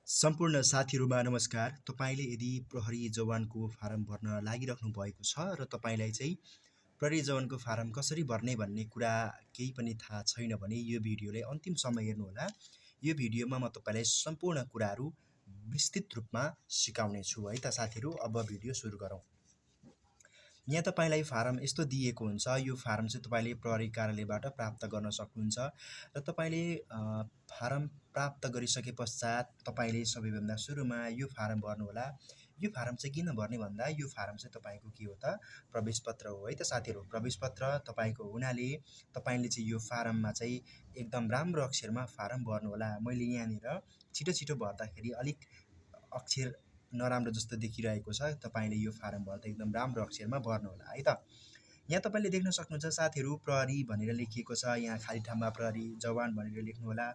सम्पूर्ण साथीहरूमा नमस्कार। तपाईँले यदि प्रहरी जवानको फारम भर्न लागिराख्नु भएको छ र तपाईँलाई चाहिँ प्रहरी जवानको फारम कसरी भर्ने भन्ने कुरा केही पनि थाहा छैन भने यो भिडियोलाई अन्तिमसम्म हेर्नुहोला। यो भिडियोमा म तपाईँलाई सम्पूर्ण कुराहरू विस्तृत रूपमा सिकाउने छु है त साथीहरू। अब भिडियो सुरु गरौँ। यहाँ तपाईँलाई फारम यस्तो दिएको हुन्छ। यो फारम चाहिँ तपाईँले प्रहरी कार्यालयबाट प्राप्त गर्न सक्नुहुन्छ र तपाईँले फारम प्राप्त गरिसके पश्चात तपाईँले सबैभन्दा सुरुमा यो फारम भर्नुहोला। यो फारम चाहिँ किन भर्ने भन्दा यो फारम चाहिँ तपाईँको के हो त प्रवेश पत्र हो है त साथीहरू। प्रवेश पत्र तपाईँको हुनाले तपाईँले चाहिँ यो फारममा चाहिँ एकदम राम्रो अक्षरमा फारम भर्नुहोला। मैले यहाँनिर छिटो छिटो भर्दाखेरि अलिक अक्षर नराम्रो जस्तो देखिरहेको छ। तपाईँले यो फारम भर्दा एकदम राम्रो अक्षरमा भर्नुहोला है त। यहाँ तपाईँले देख्न सक्नुहुन्छ साथीहरू, प्रहरी भनेर लेखिएको छ। यहाँ खाली ठाउँमा प्रहरी जवान भनेर लेख्नुहोला।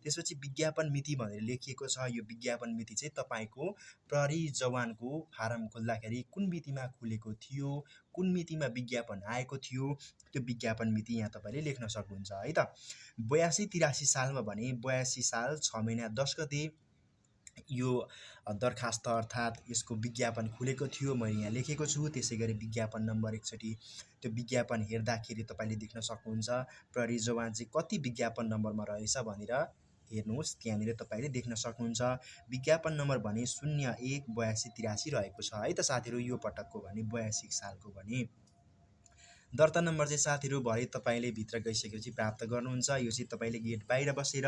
त्यसपछि विज्ञापन मिति भनेर लेखिएको छ। यो विज्ञापन मिति चाहिँ तपाईँको प्रहरी जवानको फारम खोल्दाखेरि कुन मितिमा खुलेको थियो, कुन मितिमा विज्ञापन आएको थियो, त्यो विज्ञापन मिति यहाँ तपाईँले लेख्न सक्नुहुन्छ है त। 82-83 सालमा भने 82 साल 6 महिना 10 गते यो दरखास्त अर्थात् यसको विज्ञापन खुलेको थियो। मैले यहाँ लेखेको छु। त्यसै गरी विज्ञापन नम्बर एकचोटि त्यो विज्ञापन हेर्दाखेरि तपाईँले देख्न सक्नुहुन्छ प्रहरी जवान चाहिँ कति विज्ञापन नम्बरमा रहेछ भनेर हेर्नुहोस्। त्यहाँनिर तपाईँले देख्न सक्नुहुन्छ विज्ञापन नम्बर भने 01-82-83 रहेको छ है त साथीहरू। यो पटकको भने 82 सालको भने दर्ता नम्बर चाहिँ साथीहरू भरे तपाईँले भित्र गइसकेपछि प्राप्त गर्नुहुन्छ। यो चाहिँ तपाईँले गेट बाहिर बसेर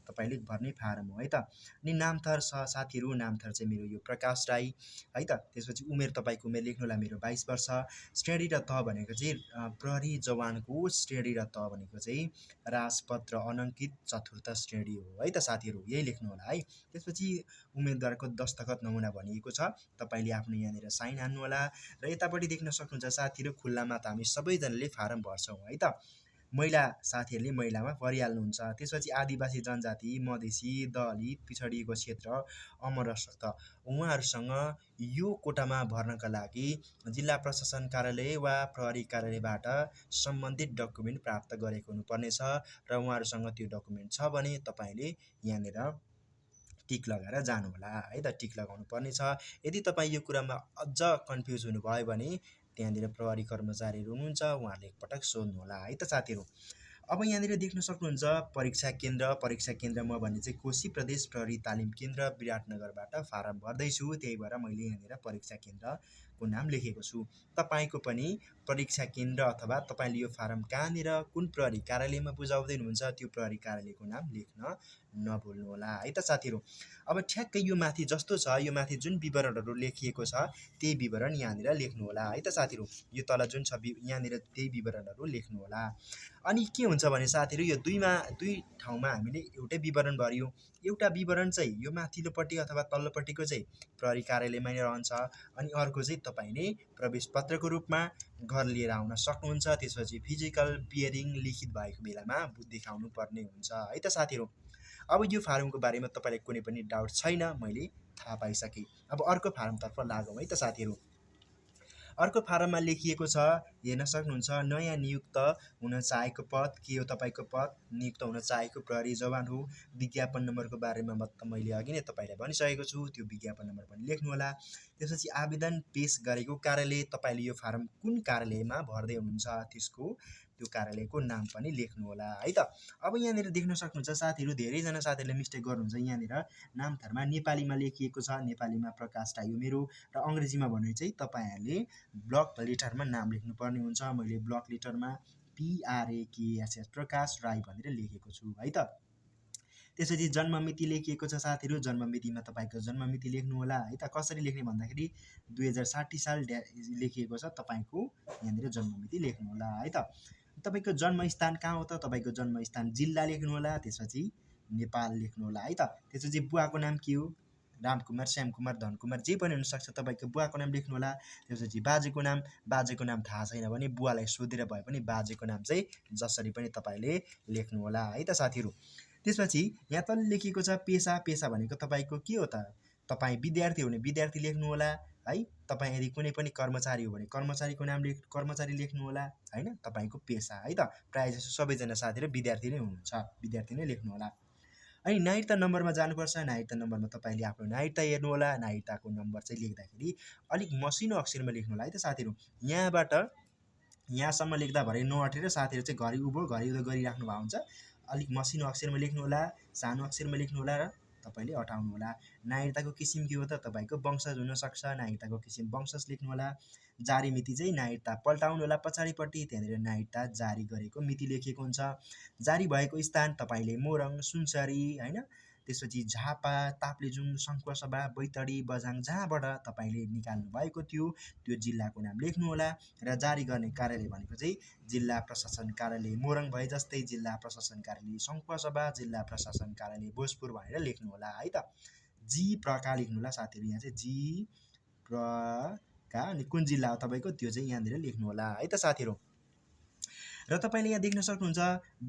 तपाईँले भर्ने फारम हो है त। अनि नामथर साथीहरू, नामथर चाहिँ मेरो यो प्रकाश राई है त। त्यसपछि उमेर तपाईँको उमेर लेख्नुहोला मेरो 22 वर्ष। श्रेणी र तह भनेको चाहिँ प्रहरी जवानको श्रेणी र तह भनेको चाहिँ राजपत्र अनङ्कित चतुर्थ श्रेणी हो है त साथीहरू। यही लेख्नुहोला है। त्यसपछि उम्मेदवारको दस्तखत नमुना भनिएको छ। तपाईँले आफ्नो यहाँनिर साइन हान्नुहोला र यतापट्टि देख्न सक्नुहुन्छ साथीहरू, खुल्लामा त हामी सबैजनाले फारम भर्छौँ है त। महिला साथीहरूले महिलामा भरिहाल्नुहुन्छ। त्यसपछि आदिवासी जनजाति, मधेसी, दलित, पिछडिएको क्षेत्र, अमरस्थ उहाँहरूसँग यो कोटामा भर्नका लागि जिल्ला प्रशासन कार्यालय वा प्रहरी कार्यालयबाट सम्बन्धित डकुमेन्ट प्राप्त गरेको हुनुपर्नेछ र उहाँहरूसँग त्यो डकुमेन्ट छ भने तपाईँले यहाँनिर टिक लगाएर जानुहोला है त। टिक लगाउनु पर्नेछ। यदि तपाईँ यो कुरामा अझ कन्फ्युज हुनुभयो भने त्यहाँनिर प्रहरी कर्मचारीहरू हुनुहुन्छ, उहाँहरूले एकपटक सोध्नुहोला है त साथीहरू। अब यहाँनिर देख्न सक्नुहुन्छ परीक्षा केन्द्र। परीक्षा केन्द्र म भन्ने चाहिँ कोशी प्रदेश प्रहरी तालिम केन्द्र विराटनगरबाट फारम भर्दैछु। त्यही भएर मैले यहाँनिर परीक्षा केन्द्रको नाम लेखेको छु। तपाईँको पनि परीक्षा केन्द्र अथवा तपाईँले यो फारम कहाँनिर कुन प्रहरी कार्यालयमा बुझाउँदै हुनुहुन्छ त्यो प्रहरी कार्यालयको नाम लेख्न नभुल्नुहोला है त साथीहरू। अब ठ्याक्कै यो माथि जस्तो छ, यो माथि जुन विवरणहरू लेखिएको छ त्यही विवरण यहाँनिर लेख्नुहोला है त साथीहरू। यो तल जुन छ यहाँनिर त्यही विवरणहरू लेख्नुहोला। अनि के हुन्छ भने साथीहरू, यो दुई ठाउँमा हामीले एउटै विवरण भर्यौँ। एउटा विवरण चाहिँ यो माथिल्लोपट्टि अथवा तल्लोपट्टिको चाहिँ प्रहरी कार्यालयमा नै रहन्छ, अनि अर्को चाहिँ तपाईँले प्रवेश पत्रको रूपमा घर लिएर आउन सक्नुहुन्छ। त्यसपछि फिजिकल बियरिङ लिखित भएको बेलामा देखाउनु पर्ने हुन्छ है त साथीहरू। अब यो फारमको बारेमा तपाईँलाई कुनै पनि डाउट छैन, मैले थाहा पाइसकेँ। अब अर्को फारमतर्फ लागौँ है त साथीहरू। अर्को फारममा लेखिएको छ, हेर्न सक्नुहुन्छ, नयाँ नियुक्त हुन चाहेको पद के हो? तपाईँको पद नियुक्त हुन चाहेको प्रहरी जवान हो। विज्ञापन नम्बरको बारेमा मैले अघि नै तपाईँलाई भनिसकेको छु, त्यो विज्ञापन नम्बर पनि लेख्नुहोला। त्यसपछि आवेदन पेश गरेको कार्यालय, तपाईँले यो फारम कुन कार्यालयमा भर्दै हुनुहुन्छ त्यसको त्यो कार्यालयको नाम पनि लेख्नुहोला है त। अब यहाँनिर देख्न सक्नुहुन्छ साथीहरू, धेरैजना साथीहरूले मिस्टेक गर्नुहुन्छ। यहाँनिर नामथरमा नेपालीमा लेखिएको छ, नेपालीमा प्रकाश राई हो मेरो, र अङ्ग्रेजीमा भने चाहिँ तपाईँहरूले ब्लक लेटरमा नाम लेख्नुपर्ने हुन्छ। मैले ब्लक लेटरमा PRAKSS प्रकाश राई भनेर लेखेको छु है त। त्यसपछि जन्ममिति लेखिएको छ साथीहरू। जन्ममितिमा तपाईँको जन्ममिति लेख्नुहोला है त। कसरी लेख्ने भन्दाखेरि 2060 साल लेखिएको छ, तपाईँको यहाँनिर जन्ममिति लेख्नुहोला है त। तपाईँको जन्मस्थान कहाँ हो त? तपाईँको जन्मस्थान जिल्ला लेख्नुहोला। त्यसपछि नेपाल लेख्नुहोला है त। त्यसपछि बुवाको नाम के हो? रामकुमार, श्यामकुमार, धनकुमार जे पनि हुनसक्छ। तपाईँको बुवाको नाम लेख्नुहोला। त्यसपछि बाजेको नाम थाहा छैन भने बुवालाई सोधेर भए पनि बाजेको नाम चाहिँ जसरी पनि तपाईँले लेख्नुहोला है त साथीहरू। त्यसपछि यहाँ तल लेखिएको छ पेसा। पेसा भनेको तपाईँको के हो त? तपाईँ विद्यार्थी हो भने विद्यार्थी लेख्नुहोला है। तपाईँ यदि कुनै पनि कर्मचारी हो भने कर्मचारीको नाम कर्मचारी लेख्नुहोला होइन, तपाईँको पेसा है त। प्रायः जसो सबैजना साथीहरू विद्यार्थी नै हुनुहुन्छ, विद्यार्थी नै लेख्नुहोला। अनि नागरिकता नम्बरमा जानुपर्छ। नागरिकता नम्बरमा तपाईँले आफ्नो नागरिकता हेर्नुहोला। नागरिकताको नम्बर चाहिँ लेख्दाखेरि अलिक मसिनो अक्षरमा लेख्नुहोला है त साथीहरू। यहाँबाट यहाँसम्म लेख्दा भरे नअटेर साथीहरू चाहिँ घरि उभो घरि उधो गरिराख्नु भएको हुन्छ। अलिक मसिनो अक्षरमा लेख्नुहोला, सानो अक्षरमा लेख्नुहोला र तपाईँले अटाउनुहोला। नागरिकताको किसिम के हो त? तपाईँको वंशज हुनसक्छ। नागरिकताको किसिम वंशज लेख्नुहोला। जारी मिति चाहिँ नागरिकता पल्टाउनुहोला पछाडिपट्टि, त्यहाँनिर नागरिकता जारी गरेको मिति लेखिएको हुन्छ। जारी भएको स्थान तपाईँले मोरङ, सुनसरी होइन, त्यसपछि झापा, ताप्लेजुङ, सङ्खुवासभा, बैतडी, बझाङ जहाँबाट तपाईँले निकाल्नु भएको थियो त्यो जिल्लाको नाम लेख्नुहोला। र जारी गर्ने कार्यालय भनेको चाहिँ जिल्ला प्रशासन कार्यालय मोरङ भए जस्तै जिल्ला प्रशासन कार्यालय सङ्खुवासभा, जिल्ला प्रशासन कार्यालय भोजपुर भनेर लेख्नुहोला है त। जी प्रका लेख्नुहोला साथीहरू। यहाँ चाहिँ जी प्रका अनि कुन जिल्ला हो तपाईँको त्यो चाहिँ यहाँनिर लेख्नुहोला है त साथीहरू। र तपाईँले यहाँ देख्न सक्नुहुन्छ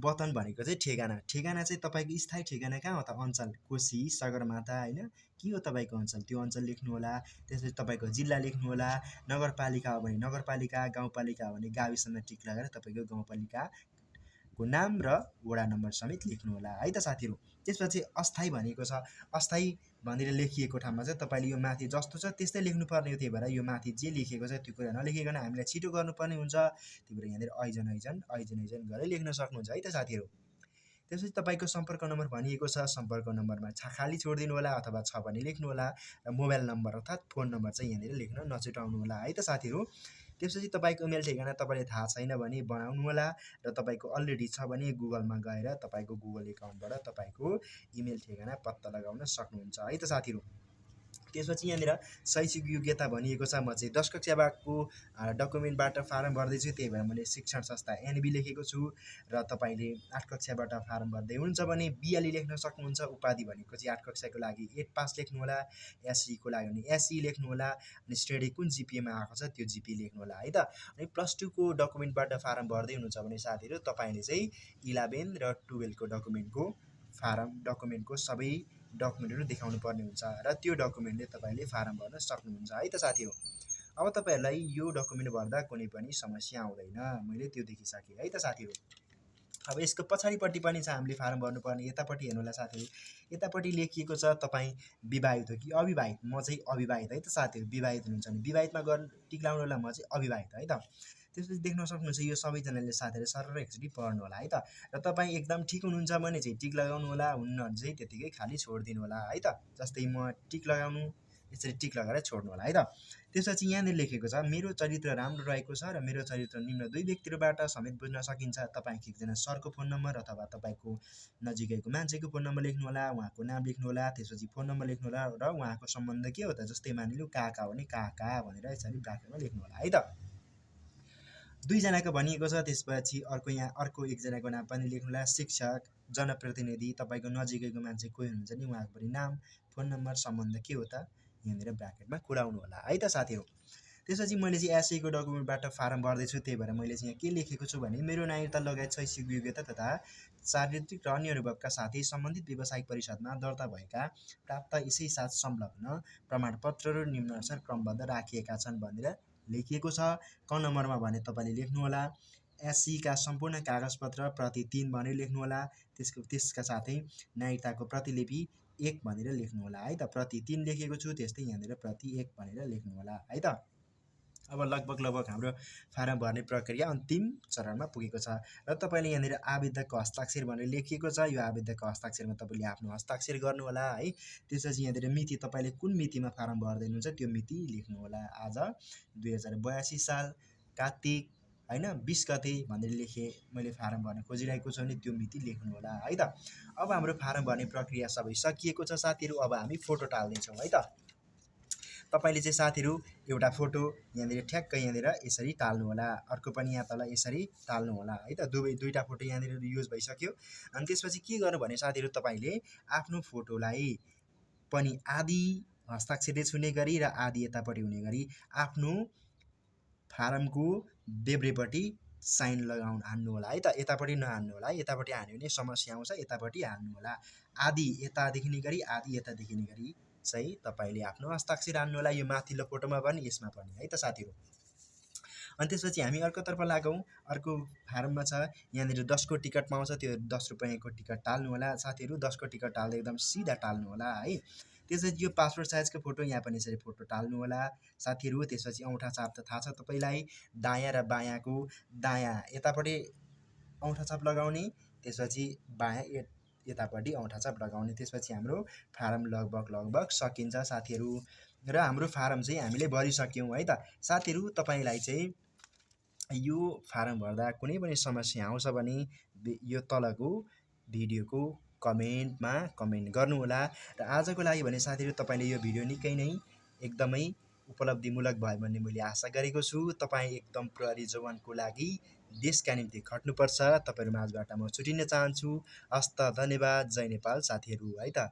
वतन भनेको चाहिँ ठेगाना। ठेगाना चाहिँ तपाईँको स्थायी ठेगाना कहाँ हो त? अञ्चल कोशी, सगरमाथा होइन, के हो तपाईँको अञ्चल त्यो अञ्चल लेख्नुहोला। त्यसपछि तपाईँको जिल्ला लेख्नुहोला। नगरपालिका हो भने नगरपालिका, गाउँपालिका हो भने गाविसमा टिक लगाएर तपाईँको गाउँपालिकाको नाम र वडा नम्बर समेत लेख्नुहोला है त साथीहरू। त्यसपछि अस्थायी भनेको छ। अस्थायी भनेर लेखिएको ठाउँमा चाहिँ तपाईँले यो माथि जस्तो छ त्यस्तै लेख्नुपर्ने हो। त्यही भएर यो माथि जे लेखिएको छ त्यो कुरा नलेखिकन हामीलाई छिटो गर्नुपर्ने हुन्छ। त्यही भएर यहाँनिर ऐजन गरेर लेख्न सक्नुहुन्छ है त साथीहरू। त्यसपछि तपाईँको सम्पर्क नम्बर भनिएको छ। सम्पर्क नम्बरमा खाली छोडिदिनु होला अथवा छ भने लेख्नु होला। र मोबाइल नम्बर अर्थात् फोन नम्बर चाहिँ यहाँनिर लेख्न नछुटाउनु होला है त साथीहरू। त्यसपछि तपाईँको इमेल ठेगाना तपाईँलाई थाहा छैन भने बनाउनु होला। र तपाईँको अलरेडी छ भने गुगलमा गएर तपाईँको गुगल एकाउन्टबाट तपाईँको इमेल ठेगाना पत्ता लगाउन सक्नुहुन्छ है त साथीहरू। त्यसपछि यहाँनिर शैक्षिक योग्यता भनिएको छ। म चाहिँ 10 कक्षाको डकुमेन्टबाट फारम भर्दैछु, त्यही भएर मैले शिक्षण संस्था एनबी लेखेको छु। र तपाईँले 8 कक्षाबाट फारम भर्दै हुनुहुन्छ भने बिएलई लेख्न सक्नुहुन्छ। उपाधि भनेको चाहिँ 8 कक्षाको लागि 8 पास लेख्नुहोला। एससीको लागि भने एसई लेख्नुहोला। अनि श्रेणी कुन जिपिएमा आएको छ त्यो जिपिए लेख्नुहोला है त। अनि +2 को डकुमेन्टबाट फारम भर्दै हुनुहुन्छ भने साथीहरू तपाईँले चाहिँ 11 र 12 को डकुमेन्टको सबै डकुमेन्टहरू देखाउनु पर्ने हुन्छ र त्यो डकुमेन्टले तपाईँले फारम भर्न सक्नुहुन्छ है त साथीहरू। अब तपाईँहरूलाई यो डकुमेन्ट भर्दा कुनै पनि समस्या आउँदैन, मैले त्यो देखिसकेँ है त साथीहरू। अब यसको पछाडिपट्टि पनि छ हामीले फारम भर्नुपर्ने। यतापट्टि हेर्नु होला साथीहरू। यतापट्टि लेखिएको छ तपाईँ विवाहित हो कि अविवाहित। म चाहिँ अविवाहित है त साथीहरू। विवाहित हुनुहुन्छ भने विवाहितमा टिक लाउनु होला। म चाहिँ अविवाहित है त। त्यसपछि देख्न सक्नुहुन्छ यो सबैजनाले साथीहरू सरर एकचोटि पढ्नु होला है त। र तपाईँ एकदम ठिक हुनुहुन्छ भने चाहिँ टिक लगाउनु होला, हुन्न भने चाहिँ त्यतिकै खाली छोडिदिनु होला है त। जस्तै म टिक लगाउनु, यसरी टिक लगाएर छोड्नु होला है त। त्यसपछि यहाँनिर लेखेको छ मेरो चरित्र राम्रो रहेको छ र मेरो चरित्र निम्न 2 व्यक्तिहरूबाट समेत बुझ्न सकिन्छ। तपाईँको एकजना सरको फोन नम्बर अथवा तपाईँको नजिकैको मान्छेको फोन नम्बर लेख्नु होला, उहाँको नाम लेख्नु होला, त्यसपछि फोन नम्बर लेख्नु होला र उहाँको सम्बन्ध के हो त? जस्तै मानिलिउँ काका हो भने काका भनेर यसरी ब्राकेटमा लेख्नु होला है त। 2 जनाको भनिएको छ। त्यसपछि अर्को एकजनाको नाम पनि लेख्नु होला। शिक्षक, जनप्रतिनिधि, तपाईँको नजिकैको मान्छे कोही हुनुहुन्छ नि उहाँको पनि नाम, फोन नम्बर, सम्बन्ध के हो त? यहाँनिर ब्राकेटमा कुराउनु होला है त साथीहरू। त्यसपछि मैले चाहिँ एसईको डकुमेन्टबाट फारम भर्दैछु, त्यही भएर मैले चाहिँ यहाँ के लेखेको छु भने मेरो नागरिकता लगायत शैक्षिक योग्यता तथा चारित्रिक र अन्य अनुभवका साथै सम्बन्धित व्यावसायिक परिषदमा दर्ता भएका प्राप्त यसै साथ संलग्न प्रमाणपत्रहरू निम्नानुसार क्रमबद्ध राखिएका छन् भनेर लेखिएको छ। क नम्बरमा भने तपाईँले लेख्नुहोला एससीका सम्पूर्ण कागजपत्र प्रति 3 भनेर लेख्नुहोला। त्यसका साथै नागरिकताको प्रतिलिपि 1 भनेर लेख्नुहोला है त। प्रति 3 लेखेको छु, त्यस्तै यहाँनिर प्रति 1 भनेर लेख्नुहोला है त। अब लगभग हाम्रो फारम भर्ने प्रक्रिया अन्तिम चरणमा पुगेको छ। र तपाईँले यहाँनिर आवेदकको हस्ताक्षर भनेर लेखिएको छ। यो आवेदकको हस्ताक्षरमा तपाईँले आफ्नो हस्ताक्षर गर्नुहोला है। त्यसपछि यहाँनिर मिति तपाईँले कुन मितिमा फारम भर्दै हुनुहुन्छ त्यो मिति लेख्नुहोला। आज 2082 साल कार्तिक होइन 20 गते भनेर लेखेँ। मैले फारम भर्न खोजिरहेको छु भने त्यो मिति लेख्नुहोला है त। अब हाम्रो फारम भर्ने प्रक्रिया सबै सकिएको छ साथीहरू। अब हामी फोटो टाल्दैछौँ है त। तपाईँले चाहिँ साथीहरू एउटा फोटो यहाँनिर ठ्याक्कै यहाँनिर यसरी टाल्नु होला। अर्को पनि यहाँ तल यसरी टाल्नु होला है त। दुईवटा फोटो यहाँनिर युज भइसक्यो। अनि त्यसपछि के गर्नु भने साथीहरू तपाईँले आफ्नो फोटोलाई पनि आधी हस्ताक्षरले छुने गरी र आधी यतापट्टि हुने गरी आफ्नो फारमको देब्रेपट्टि साइन हान्नु होला है त। यतापट्टि नहान्नु होला है। यतापट्टि हान्यो भने समस्या आउँछ। यतापट्टि हान्नु होला। आधी यता देखिने गरी आधी यता देखिने गरी चाहिँ तपाईँले आफ्नो हस्ताक्षर हान्नु होला। यो माथिल्लो फोटोमा पनि यसमा पनि है त साथीहरू। अनि त्यसपछि हामी अर्कोतर्फ लागौँ। अर्को फारममा छ यहाँनिर 10 को टिकट पाउँछ, त्यो 10 रुपैयाँको टिकट टाल्नु होला साथीहरू। 10 को टिकट टाल्दा एकदम सिधा टाल्नु होला है। त्यसपछि यो पासपोर्ट साइजको फोटो यहाँ पनि यसरी फोटो टाल्नु होला साथीहरू। त्यसपछि औँठा छाप त थाहा छ तपाईँलाई, दायाँ र बायाँको दायाँ यतापट्टि औँठा छाप लगाउने, त्यसपछि बायाँ यतापट्टि औँठा छाप लगाउने। त्यसपछि हाम्रो फारम लगभग सकिन्छ साथीहरू। र हाम्रो फारम चाहिँ हामीले भरिसक्यौँ है त साथीहरू। तपाईँलाई चाहिँ यो फारम भर्दा कुनै पनि समस्या आउँछ भने यो तलको भिडियोको कमेन्टमा कमेन्ट गर्नुहोला। र आजको लागि भने साथीहरू तपाईँले यो भिडियो निकै नै एकदमै उपलब्धिमूलक भयो भन्ने मैले आशा गरेको छु। तपाईँ एकदम प्रहरी जवानको लागि देशका निम्ति खट्नुपर्छ। तपाईँहरू माझबाट म छुटिन चाहन्छु। हस्त धन्यवाद। जय नेपाल साथीहरू है त।